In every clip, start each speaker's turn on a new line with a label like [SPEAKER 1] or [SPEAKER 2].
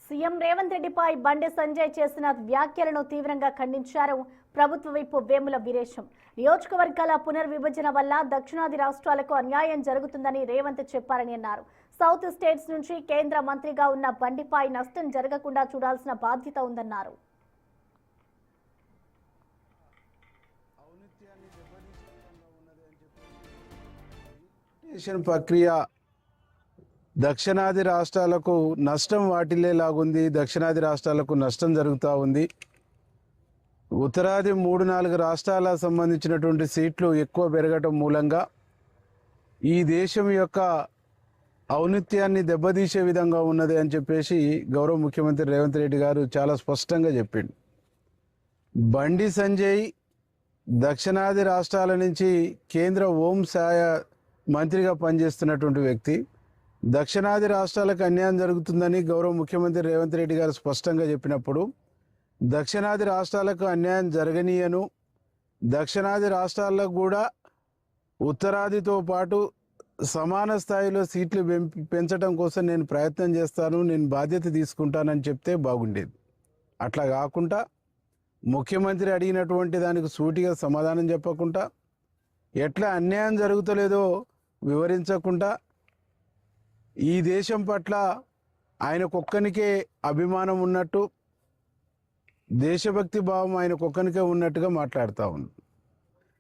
[SPEAKER 1] CM Revanth రెడ్డిపై బండి సంజయ్ చేసిన వ్యాఖ్యలను తీవ్రంగా ఖండించారు ప్రభుత్వ వైపు వేముల వీరేశం. నియోజకవర్గాల పునర్విభజన వల్ల దక్షిణాది రాష్ట్రాలకు అన్యాయం జరుగుతుందని రేవంత్ చెప్పారని అన్నారు. సౌత్ స్టేట్స్ నుంచి కేంద్ర మంత్రిగా ఉన్న బండిపై నష్టం జరగకుండా చూడాల్సిన బాధ్యత ఉందన్నారు.
[SPEAKER 2] ప్రక్రియ దక్షిణాది రాష్ట్రాలకు నష్టం వాటిల్లేలాగుంది. దక్షిణాది రాష్ట్రాలకు నష్టం జరుగుతూ ఉంది. ఉత్తరాది 3-4 రాష్ట్రాలకు సంబంధించినటువంటి సీట్లు ఎక్కువ పెరగటం మూలంగా ఈ దేశం యొక్క ఔన్నత్యాన్ని దెబ్బతీసే విధంగా ఉన్నది అని చెప్పేసి గౌరవ ముఖ్యమంత్రి రేవంత్ రెడ్డి గారు చాలా స్పష్టంగా చెప్పిండు. బండి సంజయ్ దక్షిణాది రాష్ట్రాల నుంచి కేంద్ర హోంశాఖ మంత్రిగా పనిచేస్తున్నటువంటి వ్యక్తి. దక్షిణాది రాష్ట్రాలకు అన్యాయం జరుగుతుందని గౌరవ ముఖ్యమంత్రి రేవంత్ రెడ్డి గారు స్పష్టంగా చెప్పినప్పుడు దక్షిణాది రాష్ట్రాలకు అన్యాయం జరగనీయను, దక్షిణాది రాష్ట్రాలకు కూడా ఉత్తరాదితో పాటు సమాన స్థాయిలో సీట్లు పెంచడం కోసం నేను ప్రయత్నం చేస్తాను, నేను బాధ్యత తీసుకుంటానని చెప్తే బాగుండేది. అట్లా కాకుండా ముఖ్యమంత్రి అడిగినటువంటి దానికి సూటిగా సమాధానం చెప్పకుండా, ఎట్లా అన్యాయం జరుగుతలేదో వివరించకుండా, ఈ దేశం పట్ల ఆయనకొక్కనికే అభిమానం ఉన్నట్టు, దేశభక్తి భావం ఆయనకొక్కనికే ఉన్నట్టుగా మాట్లాడుతూ ఉంది.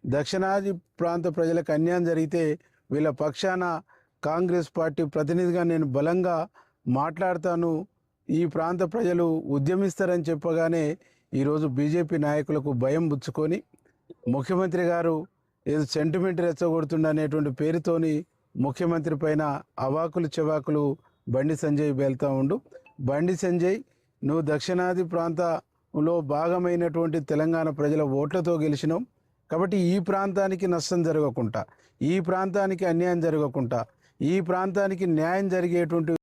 [SPEAKER 2] దక్షిణాది ప్రాంత ప్రజలకు అన్యాయం జరిగితే వీళ్ళ పక్షాన కాంగ్రెస్ పార్టీ ప్రతినిధిగా నేను బలంగా మాట్లాడతాను, ఈ ప్రాంత ప్రజలు ఉద్యమిస్తారని చెప్పగానే ఈరోజు బీజేపీ నాయకులకు భయం బుచ్చుకొని ముఖ్యమంత్రి గారు ఏదో సెంటిమెంట్ రెచ్చగొడుతుండనేటువంటి పేరుతోని ముఖ్యమంత్రి పైన అవాకులు చెవాకులు బండి సంజయ్ వెళ్తూ ఉండు. బండి సంజయ్, నువ్వు దక్షిణాది ప్రాంతంలో భాగమైనటువంటి తెలంగాణ ప్రజల ఓట్లతో గెలిచినావు కాబట్టి ఈ ప్రాంతానికి నష్టం జరగకుండా, ఈ ప్రాంతానికి అన్యాయం జరగకుండా, ఈ ప్రాంతానికి న్యాయం జరిగేటువంటి